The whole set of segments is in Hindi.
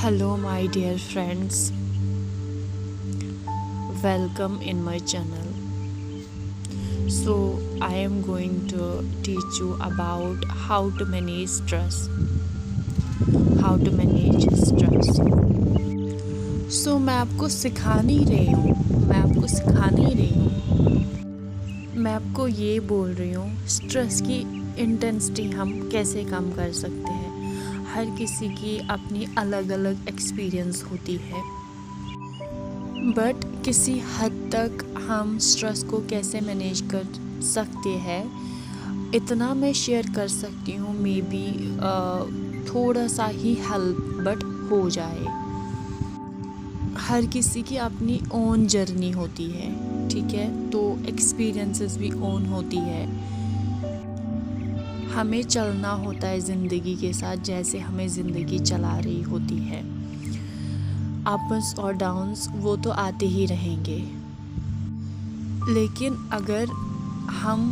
Hello, my dear friends. Welcome in my channel. So, I am going to teach you about how to manage stress. How to manage stress. So, मैं आपको सिखा नहीं रही हूँ. मैं आपको ये बोल रही हूँ स्ट्रेस की इंटेंसिटी हम कैसे कम कर सकते हैं. हर किसी की अपनी अलग अलग एक्सपीरियंस होती है, बट किसी हद तक हम स्ट्रेस को कैसे मैनेज कर सकते हैं इतना मैं शेयर कर सकती हूँ. मे बी थोड़ा सा ही हेल्प बट हो जाए. हर किसी की अपनी ओन जर्नी होती है, ठीक है, तो एक्सपीरियंसेस भी ओन होती है. हमें चलना होता है ज़िंदगी के साथ जैसे हमें ज़िंदगी चला रही होती है. अप्स और डाउन्स वो तो आते ही रहेंगे, लेकिन अगर हम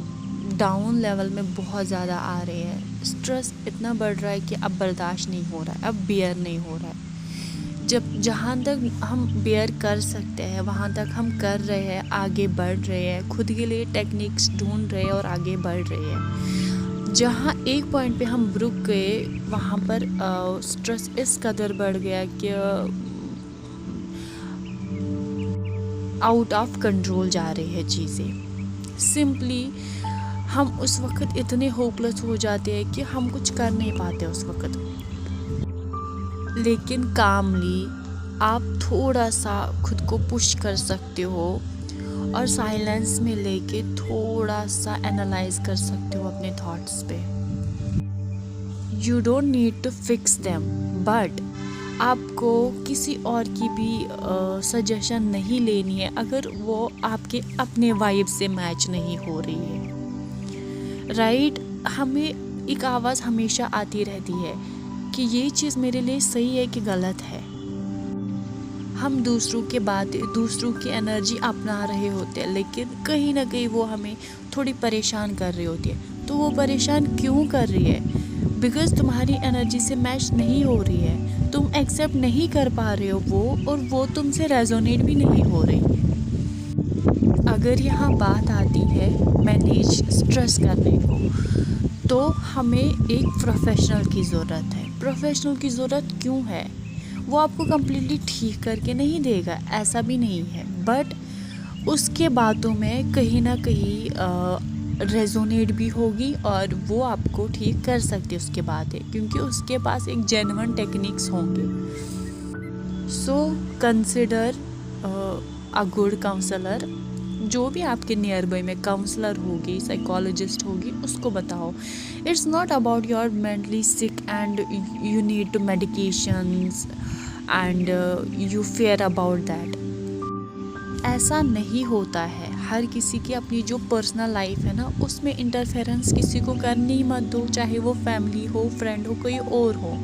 डाउन लेवल में बहुत ज़्यादा आ रहे हैं, स्ट्रेस इतना बढ़ रहा है कि अब बर्दाश्त नहीं हो रहा है, अब बेयर नहीं हो रहा है. जहाँ तक हम बेयर कर सकते हैं वहाँ तक हम कर रहे हैं, आगे बढ़ रहे हैं, खुद के लिए टेक्निक्स ढूंढ रहे हैं और आगे बढ़ रहे हैं. जहाँ एक पॉइंट पे हम रुक गए वहाँ पर स्ट्रेस इस कदर बढ़ गया कि आउट ऑफ कंट्रोल जा रही है चीज़ें. सिंपली हम उस वक्त इतने होपलेस हो जाते हैं कि हम कुछ कर नहीं पाते उस वक्त. लेकिन कामली आप थोड़ा सा खुद को पुश कर सकते हो और साइलेंस में लेके थोड़ा सा एनालाइज कर सकते हो अपने थॉट्स पे. You don't need to fix them, but आपको किसी और की भी सजेशन नहीं लेनी है अगर वो आपके अपने वाइब से मैच नहीं हो रही है. राइट, हमें एक आवाज़ हमेशा आती रहती है कि ये चीज़ मेरे लिए सही है कि गलत है. हम दूसरों के बातें, दूसरों की एनर्जी अपना रहे होते हैं, लेकिन कहीं ना कहीं वो हमें थोड़ी परेशान कर रही होती है. तो वो परेशान क्यों कर रही है? बिकॉज़ तुम्हारी एनर्जी से मैच नहीं हो रही है, तुम एक्सेप्ट नहीं कर पा रहे हो वो, और वो तुमसे रेजोनेट भी नहीं हो रही. अगर यहाँ बात आती है मैनेज स्ट्रेस करने को, तो हमें एक प्रोफेशनल की ज़रूरत है. प्रोफेशनल की ज़रूरत क्यों है? वो आपको कम्प्लीटली ठीक करके नहीं देगा, ऐसा भी नहीं है, बट उसके बातों में कहीं ना कहीं रेजोनेट भी होगी और वो आपको ठीक कर सकती है उसके बातें, क्योंकि उसके पास एक जेन्युइन टेक्निक्स होंगे. So consider a good counsellor. जो भी आपके नियर बाई में काउंसलर होगी, साइकोलॉजिस्ट होगी, उसको बताओ. It's not about you are mentally sick and you need to medications and you fear about that. ऐसा नहीं होता है. हर किसी की अपनी जो पर्सनल लाइफ है ना, उसमें इंटरफेरेंस किसी को करनी मत दो, चाहे वो फैमिली हो, फ्रेंड हो, कोई और हो.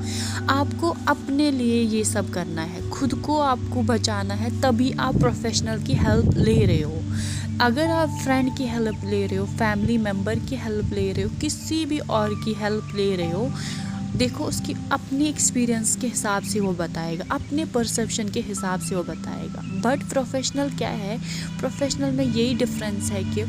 आपको अपने लिए ये सब करना है, खुद को आपको बचाना है, तभी आप प्रोफेशनल की हेल्प ले रहे हो. अगर आप फ्रेंड की हेल्प ले रहे हो, फैमिली मेम्बर की हेल्प ले रहे हो, किसी भी और की हेल्प ले रहे हो, देखो उसकी अपनी एक्सपीरियंस के हिसाब से वो बताएगा, अपने परसेप्शन के हिसाब से वो बताएगा. बट प्रोफेशनल क्या है? प्रोफेशनल में यही डिफरेंस है कि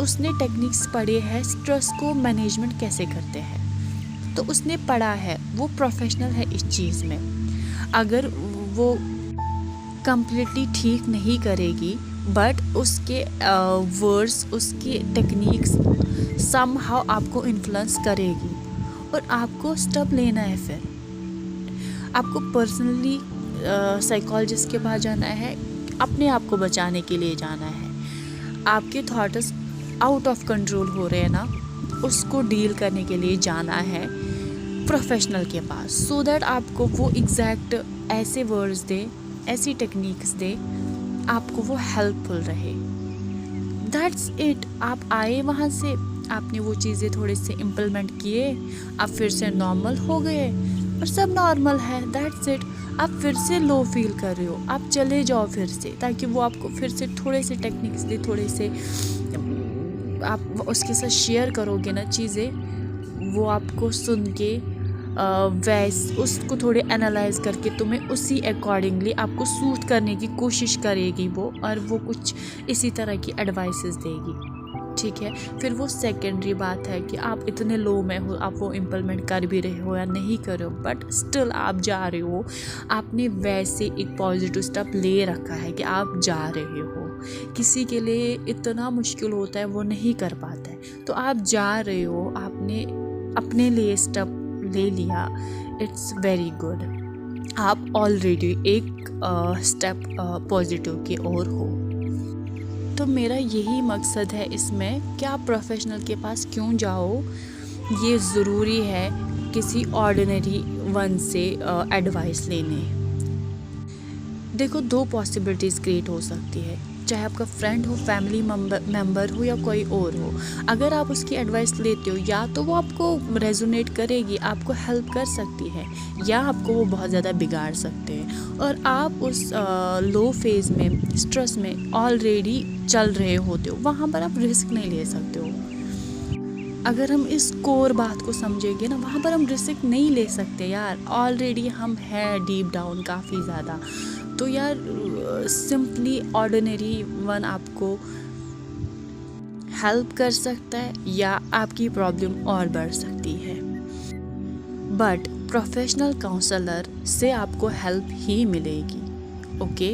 उसने टेक्निक्स पढ़े हैं स्ट्रेस को मैनेजमेंट कैसे करते हैं, तो उसने पढ़ा है, वो प्रोफेशनल है इस चीज़ में. अगर वो कम्प्लीटली ठीक नहीं करेगी, बट उसके वर्ड्स, उसकी टेक्निक्स समहाउ आपको इन्फ्लुएंस करेगी, और आपको स्टेप लेना है. फिर आपको पर्सनली साइकोलॉजिस्ट के पास जाना है, अपने आप को बचाने के लिए जाना है. आपके थॉट्स आउट ऑफ कंट्रोल हो रहे हैं ना, उसको डील करने के लिए जाना है प्रोफेशनल के पास, सो दैट आपको वो एग्जैक्ट ऐसे वर्ड्स दे, ऐसी टेक्निक्स दे, आपको वो हेल्पफुल रहे. That's it. आप आए वहाँ से, आपने वो चीज़ें थोड़े से इम्प्लीमेंट किए, आप फिर से नॉर्मल हो गए और सब नॉर्मल है. That's it. आप फिर से लो फील कर रहे हो, आप चले जाओ फिर से, ताकि वो आपको फिर से थोड़े से टेक्निक्स दे, थोड़े से आप उसके साथ शेयर करोगे ना चीज़ें, वो आपको सुन के उसको थोड़े एनालाइज करके तुम्हें उसी अकॉर्डिंगली आपको सूट करने की कोशिश करेगी वो, और वो कुछ इसी तरह की एडवाइसेस देगी, ठीक है। फिर वो सेकेंडरी बात है कि आप इतने लो में हो, आप वो इम्प्लीमेंट कर भी रहे हो या नहीं कर रहे हो, बट स्टिल आप जा रहे हो, आपने वैसे एक पॉजिटिव स्टेप ले रखा है कि आप जा रहे हो। किसी के लिए इतना मुश्किल होता है, वो नहीं कर पाता है, तो आप जा रहे हो, आपने अपने लिए स्टेप ले लिया, इट्स वेरी गुड। आप ऑलरेडी एक स्टेप पॉजिटिव की ओर हो। तो मेरा यही मकसद है इसमें कि आप प्रोफेशनल के पास क्यों जाओ, ये ज़रूरी है किसी ऑर्डिनरी वन से एडवाइस लेने। देखो, दो पॉसिबिलिटीज़ क्रिएट हो सकती है, चाहे आपका फ्रेंड हो, फैमिली मेंबर हो या कोई और हो। अगर आप उसकी एडवाइस लेते हो, या तो वो आपको रेजोनेट करेगी, आपको हेल्प कर सकती है, या आपको वो बहुत ज़्यादा बिगाड़ सकते हैं, और आप उस लो फेज़ में, स्ट्रेस में ऑलरेडी चल रहे होते हो, वहाँ पर आप रिस्क नहीं ले सकते हो। अगर हम इस कोर बात को समझेंगे ना, वहाँ पर हम रिस्क नहीं ले सकते यार, ऑलरेडी हम हैं डीप डाउन काफ़ी ज़्यादा। तो यार सिंपली ऑर्डिनरी वन आपको हेल्प कर सकता है, या आपकी प्रॉब्लम और बढ़ सकती है, बट प्रोफेशनल काउंसलर से आपको हेल्प ही मिलेगी। ओके।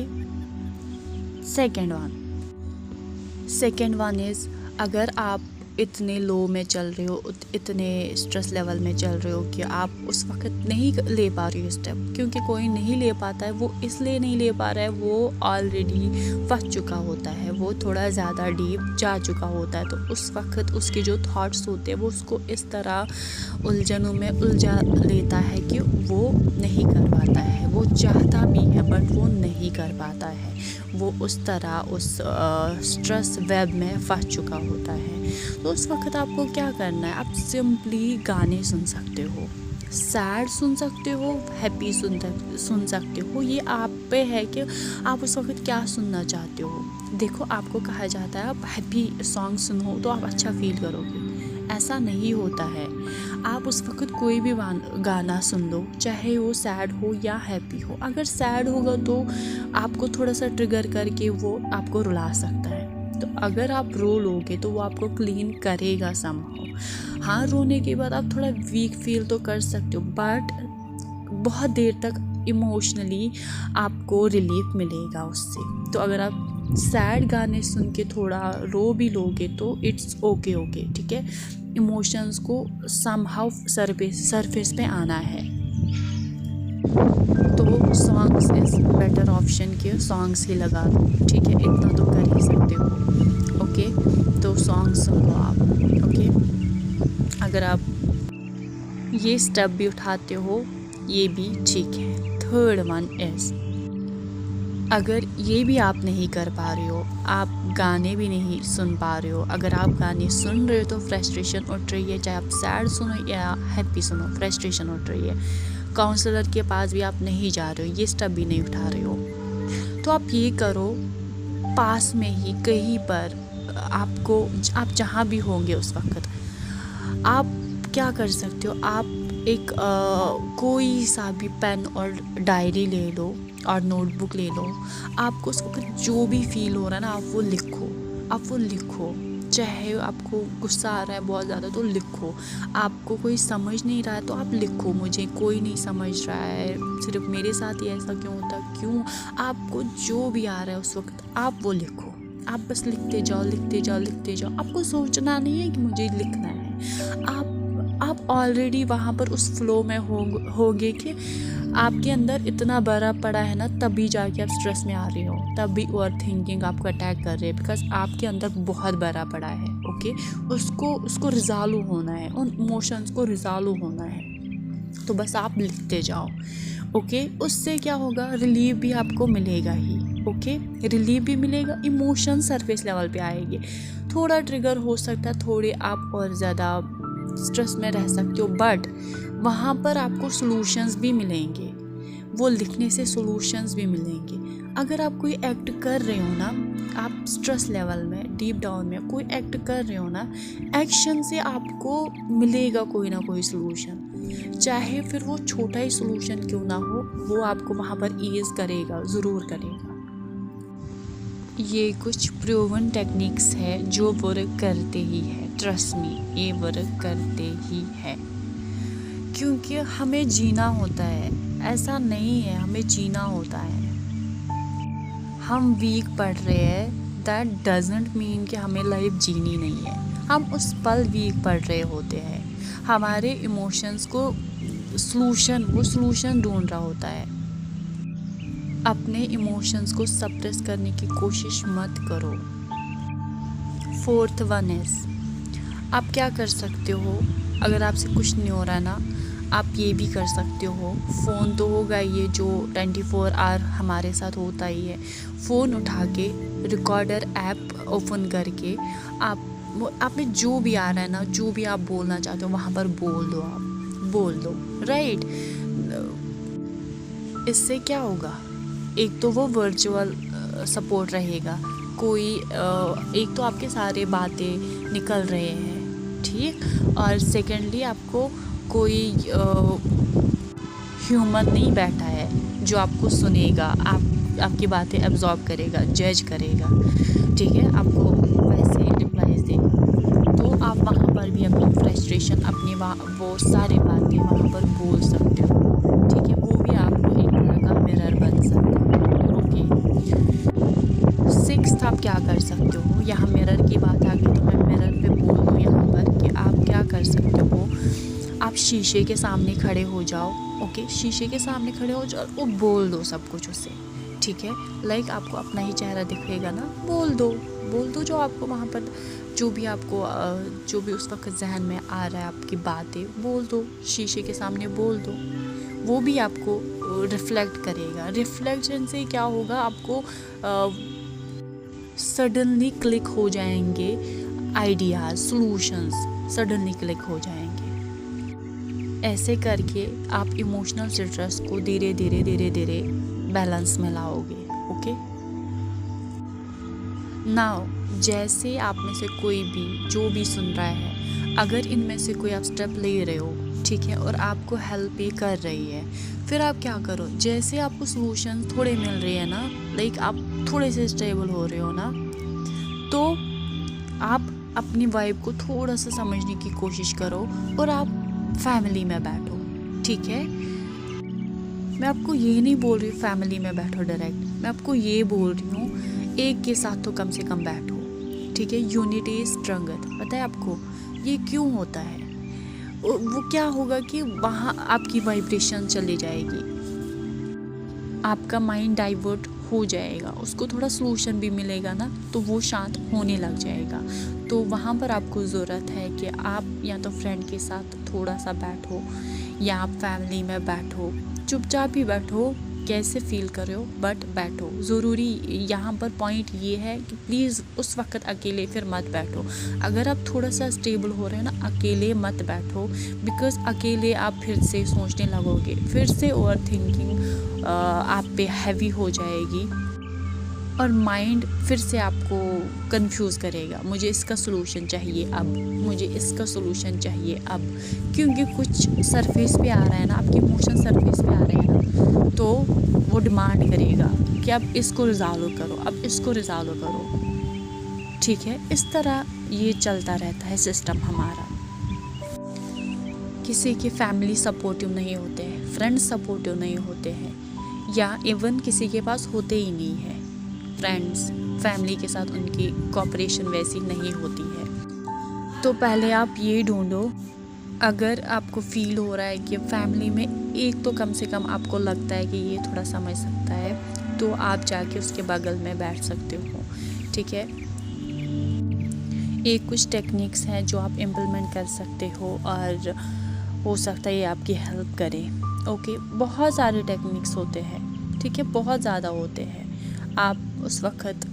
सेकेंड वन इज़, अगर आप इतने लो में चल रहे हो, इतने स्ट्रेस लेवल में चल रहे हो कि आप उस वक्त नहीं ले पा रही हो स्टेप, क्योंकि कोई नहीं ले पाता है, वो इसलिए नहीं ले पा रहा है, वो ऑलरेडी फंस चुका होता है, वो थोड़ा ज़्यादा डीप जा चुका होता है, तो उस वक्त उसके जो थॉट्स होते हैं वो उसको इस तरह उलझनों में उलझा लेता है कि वो नहीं कर पाता है, वो चाहता भी है बट वो नहीं कर पाता है, वो उस तरह उस स्ट्रेस वेब में फंस चुका होता है। तो उस वक्त आपको क्या करना है, आप सिंपली गाने सुन सकते हो, सैड सुन सकते हो, हैप्पी सुन सकते हो, ये आप पे है कि आप उस वक्त क्या सुनना चाहते हो। देखो, आपको कहा जाता है आप हैप्पी सॉन्ग सुनो तो आप अच्छा फील करोगे, ऐसा नहीं होता है। आप उस वक्त कोई भी गाना सुन लो, चाहे वो सैड हो या हैप्पी हो। अगर सैड होगा तो आपको थोड़ा सा ट्रिगर करके वो आपको रुला सकता है, तो अगर आप रो लोगे तो वो आपको क्लीन करेगा समहाउ। हाँ, रोने के बाद आप थोड़ा वीक फील तो कर सकते हो, बट बहुत देर तक इमोशनली आपको रिलीफ मिलेगा उससे। तो अगर आप सैड गाने सुन के थोड़ा रो भी लोगे तो इट्स ओके, ठीक है। इमोशंस को समहाउ सरफेस पे आना है, तो सॉन्ग्स इज़ बेटर ऑप्शन के सॉन्ग्स ही लगा दो, ठीक है, इतना तो कर ही सकते हो। ओके, तो सॉन्ग सुन लो आप। ओके, अगर आप ये स्टेप भी उठाते हो ये भी ठीक है। थर्ड वन इज़, अगर ये भी आप नहीं कर पा रहे हो, आप गाने भी नहीं सुन पा रहे हो, अगर आप गाने सुन रहे हो तो फ्रस्ट्रेशन उठ रही है, चाहे आप सैड सुनो या हैप्पी सुनो, फ्रस्ट्रेशन उठ रही है, काउंसलर के पास भी आप नहीं जा रहे हो, ये स्टेप भी नहीं उठा रहे हो, तो आप ये करो, पास में ही कहीं पर आपको, आप जहाँ भी होंगे उस वक्त, आप क्या कर सकते हो, आप एक कोई सा भी पेन और डायरी ले लो और नोटबुक ले लो। आपको उस वक्त जो भी फील हो रहा है ना, आप वो लिखो। चाहे आपको गुस्सा आ रहा है बहुत ज़्यादा तो लिखो, आपको कोई समझ नहीं रहा है तो आप लिखो, मुझे कोई नहीं समझ रहा है, सिर्फ मेरे साथ ही ऐसा क्यों होता, क्यों, आपको जो भी आ रहा है उस वक्त आप वो लिखो। आप बस लिखते जाओ। आपको सोचना नहीं है कि मुझे लिखना है, आप ऑलरेडी वहाँ पर उस फ्लो में होगे कि आपके अंदर इतना भरा पड़ा है ना, तभी जाके आप स्ट्रेस में आ रहे हो, तभी ओवर थिंकिंग आपको अटैक कर रहे हैं, बिकॉज आपके अंदर बहुत भरा पड़ा है। ओके, उसको रिजॉल्व होना है, उन इमोशंस को रिजॉल्व होना है, तो बस आप लिखते जाओ। ओके, उससे क्या होगा, रिलीफ भी आपको मिलेगा ही। ओके, रिलीफ भी मिलेगा, इमोशन सरफेस लेवल पे आएंगे, थोड़ा ट्रिगर हो सकता है, थोड़े आप और ज़्यादा स्ट्रेस में रह सकते हो, बट वहाँ पर आपको सॉल्यूशंस भी मिलेंगे, वो लिखने से सॉल्यूशंस भी मिलेंगे। अगर आप कोई एक्ट कर रहे हो ना, आप स्ट्रेस लेवल में, डीप डाउन में कोई एक्ट कर रहे हो ना, एक्शन से आपको मिलेगा कोई ना कोई सॉल्यूशन। चाहे फिर वो छोटा ही सोल्यूशन क्यों ना हो, वो आपको वहाँ पर ईज़ करेगा, ज़रूर करेगा। ये कुछ प्रूवन टेक्निक्स है जो वर्क करते ही है, ट्रस्ट मी, ये वर्क करते ही है। क्योंकि हमें जीना होता है, ऐसा नहीं है, हमें जीना होता है। हम वीक पढ़ रहे हैं, दैट डजंट मीन कि हमें लाइफ जीनी नहीं है। हम उस पल वीक पढ़ रहे होते हैं, हमारे इमोशंस को वो सोल्यूशन ढूंढ रहा होता है। अपने इमोशंस को सप्रेस करने की कोशिश मत करो। फोर्थ वन इज, आप क्या कर सकते हो अगर आपसे कुछ नहीं हो रहा ना, आप ये भी कर सकते हो। फ़ोन तो होगा ये जो 24 आवर हमारे साथ होता ही है। फ़ोन उठा के रिकॉर्डर ऐप ओपन करके आप में जो भी आ रहा है ना, जो भी आप बोलना चाहते हो वहाँ पर बोल दो, आप बोल दो, राइट। इससे क्या होगा, एक तो वो वर्चुअल सपोर्ट रहेगा, कोई एक तो आपके सारे बातें निकल रहे हैं, ठीक, और सेकेंडली आपको कोई ह्यूमन नहीं बैठा है जो आपको सुनेगा, आपकी बातें एब्जॉर्ब करेगा, जज करेगा, ठीक है, आपको वैसे रिप्लाईज देगा। तो आप वहाँ पर भी अपनी फ्रस्ट्रेशन, अपनी वो सारी बातें वहाँ पर बोल सकते हो, ठीक है। वो भी आपको एक तरह का मिरर बन सकता है, ओके। सिक्स्थ, आप क्या कर सकते हो, यहाँ मिरर की बात आ गई तो मैं मिरर पे बोल दूँ यहाँ पर कि आप क्या कर सकते हो। आप शीशे के सामने खड़े हो जाओ, ओके, शीशे के सामने खड़े हो जाओ और बोल दो सब कुछ उसे, ठीक है। लाइक आपको अपना ही चेहरा दिखेगा ना, बोल दो जो आपको वहाँ पर जो भी उस वक्त जहन में आ रहा है, आपकी बातें बोल दो, शीशे के सामने बोल दो। वो भी आपको रिफ्लेक्ट करेगा। रिफ्लेक्शन से क्या होगा, आपको सडनली क्लिक हो जाएंगे आइडियाज़, सॉल्यूशंस सडनली क्लिक हो जाएंगे। ऐसे करके आप इमोशनल स्ट्रेस को धीरे धीरे बैलेंस में लाओगे, ओके। नाउ, जैसे आप में से कोई भी जो भी सुन रहा है, अगर इनमें से कोई आप स्टेप ले रहे हो, ठीक है, और आपको हेल्प ये कर रही है, फिर आप क्या करो, जैसे आपको सोल्यूशन थोड़े मिल रहे हैं ना, लाइक आप थोड़े से स्टेबल हो रहे हो ना, तो आप अपनी वाइब को थोड़ा सा समझने की कोशिश करो और आप फैमिली में बैठो, ठीक है। मैं आपको ये नहीं बोल रही फैमिली में बैठो डायरेक्ट, मैं आपको ये बोल रही हूँ एक के साथ तो कम से कम बैठो, ठीक है। यूनिटी इज स्ट्रेंथ, पता है आपको ये क्यों होता है? वो क्या होगा कि वहाँ आपकी वाइब्रेशन चली जाएगी, आपका माइंड डाइवर्ट हो जाएगा, उसको थोड़ा सोल्यूशन भी मिलेगा ना, तो वो शांत होने लग जाएगा। तो वहाँ पर आपको ज़रूरत है कि आप या तो फ्रेंड के साथ थोड़ा सा बैठो या आप फैमिली में बैठो, चुपचाप ही बैठो, कैसे फील कर रहे हो बट बैठो। ज़रूरी यहाँ पर पॉइंट ये है कि प्लीज़ उस वक्त अकेले फिर मत बैठो। अगर आप थोड़ा सा स्टेबल हो रहे हैं ना, अकेले मत बैठो, बिकॉज़ अकेले आप फिर से सोचने लगोगे, फिर से ओवर थिंकिंग आप पे हैवी हो जाएगी और माइंड फिर से आपको कंफ्यूज करेगा, मुझे इसका सलूशन चाहिए अब, मुझे इसका सलूशन चाहिए अब, क्योंकि कुछ सरफेस पे आ रहा है ना, आपके इमोशन सरफेस पे आ रहे हैं ना, तो वो डिमांड करेगा कि अब इसको रिजॉल्व करो, अब इसको रिजॉल्व करो, ठीक है। इस तरह ये चलता रहता है सिस्टम हमारा। किसी की फैमिली सपोर्टिव नहीं होते हैं, फ्रेंड्स सपोर्टिव नहीं होते हैं, या इवन किसी के पास होते ही नहीं है फ्रेंड्स, फैमिली के साथ उनकी कोऑपरेशन वैसी नहीं होती है। तो पहले आप ये ढूंढो, अगर आपको फील हो रहा है कि फैमिली में एक तो कम से कम आपको लगता है कि ये थोड़ा समझ सकता है, तो आप जाके उसके बगल में बैठ सकते हो, ठीक है। एक कुछ टेक्निक्स हैं जो आप इम्प्लीमेंट कर सकते हो और हो सकता है ये आपकी हेल्प करे, ओके। बहुत सारे टेक्निक्स होते हैं, ठीक है, बहुत ज़्यादा होते हैं। आप उस वक्त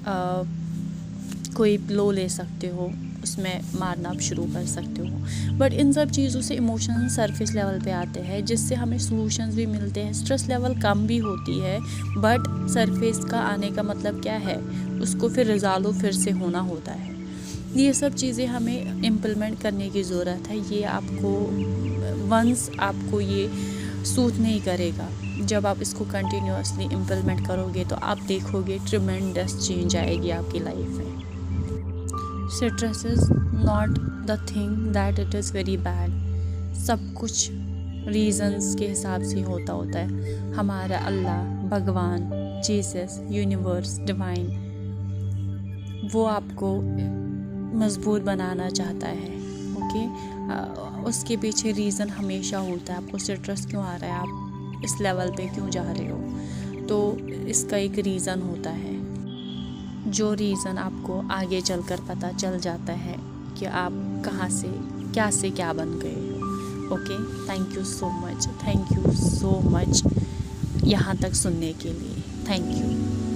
कोई लो ले सकते हो, उसमें मारना आप शुरू कर सकते हो, बट इन सब चीज़ों से इमोशन सरफेस लेवल पे आते हैं, जिससे हमें सॉल्यूशंस भी मिलते हैं, स्ट्रेस लेवल कम भी होती है, बट सरफेस का आने का मतलब क्या है, उसको फिर रिजॉल्व फिर से होना होता है। ये सब चीज़ें हमें इम्प्लीमेंट करने की ज़रूरत है। ये आपको वंस आपको ये सूट नहीं करेगा, जब आप इसको कंटिन्यूअसली इम्प्लीमेंट करोगे तो आप देखोगे ट्रिमेंडस चेंज आएगी आपकी लाइफ में। Citrus is not the thing that it is very bad. सब कुछ रीजंस के हिसाब से होता है। हमारा अल्लाह, भगवान, जीसस, यूनिवर्स, डिवाइन, वो आपको मजबूत बनाना चाहता है। ओके, उसके पीछे रीज़न हमेशा होता है। आपको सिट्रस क्यों आ रहा है, आप इस लेवल पे क्यों जा रहे हो, तो इसका एक रीज़न होता है, जो रीज़न आपको आगे चलकर पता चल जाता है कि आप कहाँ से क्या बन गए हो। Okay, thank you so much यहाँ तक सुनने के लिए। Thank you.